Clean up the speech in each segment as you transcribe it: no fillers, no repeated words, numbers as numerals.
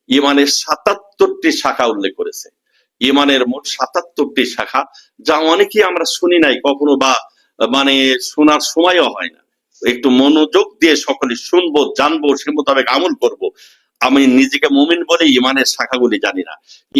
ইমানের ৭৭টি শাখা উল্লেখ করেছে। ইমানের মোট ৭৭টি শাখা, যা অনেকেই আমরা শুনি নাই কখনো, বা শোনার সময়ও হয় না। একটু মনোযোগ দিয়ে সকলে শুনবো, জানবো, সে মোতাবেক আমল করব। আমি নিজেকে মুমিন বলে ইমানের শাখাগুলি জানি না।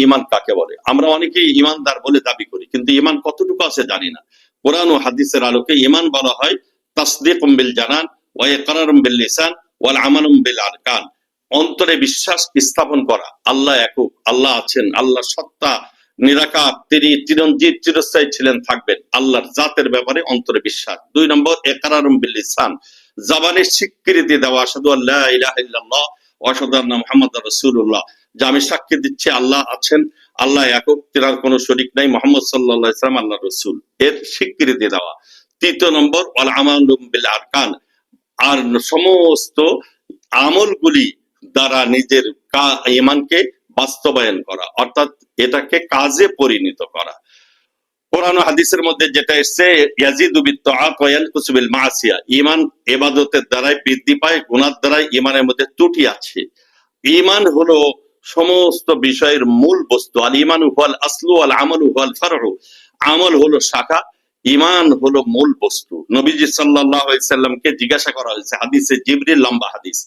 ইমান কাকে বলে? আমরা অনেকেই ইমানদার বলে দাবি করি, কিন্তু ইমান কতটুকু আছে জানি না। কোরআন ও হাদিসের আলোকে ইমান বলা হয় তাসদীকুম বিল জানান ওয়া ইকরারুম বিল লিসান ওয়াল আমালুম বিল আরকান। অন্তরে বিশ্বাস স্থাপন করা আল্লাহ একক, আল্লাহ আছেন, আল্লাহ সত্তা, নিরাকার, তিনি চিরঞ্জীব, চিরস্থায়ী ছিলেন, থাকবেন। আল্লাহর জাতের ব্যাপারে অন্তরে বিশ্বাস। ২ নম্বর ইকরারুম বিল লিসান, জবানের স্বীকৃতি দেওয়া, আশহাদু আল্লা ইলাহা ইল্লাল্লাহ ওয়া আশহাদু আন্না মুহাম্মাদার রাসূলুল্লাহ, যে আমি সাক্ষ্য দিচ্ছি আল্লাহ আছেন, আল্লাহ একক, তিনার কোনো শরীক নাই, মুহাম্মদ সাল্লাল্লাহু আলাইহি ওয়াসাল্লাম আল্লাহর রাসূল, এর স্বীকৃতি দেওয়া। ৩য় নম্বর ওয়াল আমালু বিল আরকান, আর সমস্ত আমলগুলি দ্বারা নিজের ঈমানকে বাস্তবায়ন করা, অর্থাৎ এটাকে কাজে পরিণত করা। কোরআন ও হাদিসের মধ্যে যেটা এসেছে ইয়াজিদু বিত্তাআত ওয়া ইয়ানকুসু বিল মাসিয়া, ঈমান ইবাদতের দ্বারাই বৃদ্ধি পায়, গুনাহ দ্বারাই ঈমানের মধ্যে ত্রুটি আছে। ঈমান হলো সমস্ত বিষয়ের মূল বস্তু। আল ঈমানু হুয়াল আসলু ওয়াল আমালু হুয়াল ফারউ, আমল হলো শাখা, ঈমান হলো মূল বস্তু। নবীজি সাল্লাল্লাহু আলাইহি সাল্লামকে জিজ্ঞাসা করা হয়েছে হাদিসে জিবরিল, লম্বা হাদিস,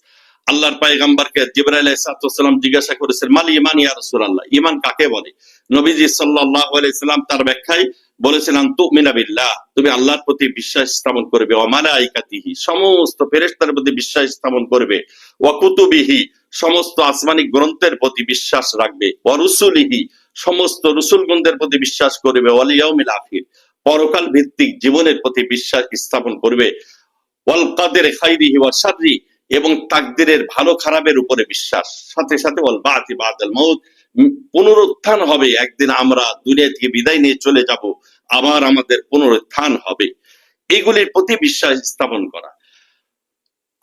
আল্লাহর পয়গম্বরকে জিবরাইল আলাইহিস সালাম জিজ্ঞাসা করেছেন মাল ঈমান ইয়া রাসূলুল্লাহ, ঈমান কাকে বলে? নবীজি সাল্লাল্লাহু আলাইহি সাল্লাম তার ব্যাখ্যায় বলেছেন তুমিনা বিল্লাহ, তুমি আল্লাহর প্রতি বিশ্বাস স্থাপন করবে, ওয়া মালাইকাতিহি, সমস্ত ফেরেশতার প্রতি বিশ্বাস স্থাপন করবে, ওয়া কুতুবিহি, সমস্ত আসমানি গ্রন্থের প্রতি বিশ্বাস রাখবে, ওয়া রুসুলিহি, সমস্ত রসুলগণদের প্রতি বিশ্বাস করবে, ওয়াল ইয়াউমিল আখির, পরকাল ভিত্তিক জীবনের প্রতি বিশ্বাস স্থাপন করবে, ওয়াল কাদরি খাইরিহি ওয়া শাররি, এবং তাকদীরের ভালো খারাপের উপরে বিশ্বাস, সাথে সাথে ওয়াল বাতি বাদাল মাউত, পুনরুত্থান হবে, একদিন আমরা দুনিয়া থেকে বিদায় নিয়ে চলে যাব, আবার আমাদের পুনরুত্থান হবে, এগুলির প্রতি বিশ্বাস স্থাপন করা।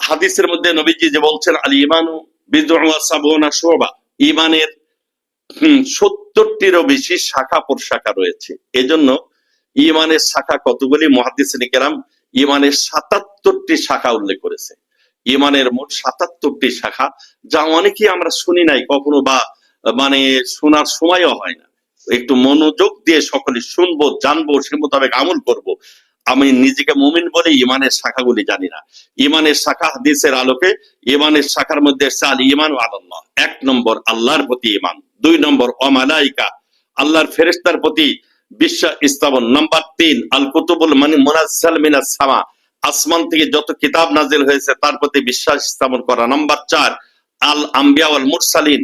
হাদিসের মধ্যে নবীজি যে বলছেন আল ঈমানু বিদ'উন ওয়া সাবউনা শুবা, ঈমানের ৭০টিরও বেশি শাখা প্রশাখা রয়েছে। এজন্য ঈমানের শাখা কতগুলি? মুহাদ্দিসিন কেরাম ঈমানের ৭৭টি শাখা উল্লেখ করেছে। ঈমানের মোট ৭৭টি শাখা, যা অনেকেই আমরা শুনি নাই কখনো, বা শোনার সময়ও হয় না। একটু মনোযোগ দিয়ে সকলে শুনবো, জানবো, সে মোতাবেক আমল করব। আমি নিজেকে মুমিন বলে ইমানের শাখাগুলি জানি না। ইমানের শাখা হাদিসের আলোকে ইমানের শাখার মধ্যে এসেছে আল ঈমান আল্লাহ, ১ নম্বর আল্লাহর প্রতি ঈমান। ২ নম্বর ওয়া মালাইকা, আল্লাহর ফেরেশতার প্রতি বিশ্বাস স্থাপন। নাম্বার ৩ আল কুতুবুল মুনাজ্জাল মিনাস সামা, আসমান থেকে যত কিতাব নাজিল হয়েছে তার প্রতি বিশ্বাস স্থাপন করা। নাম্বার ৪ আল আম্বিয়া ওয়াল মুরসালিন,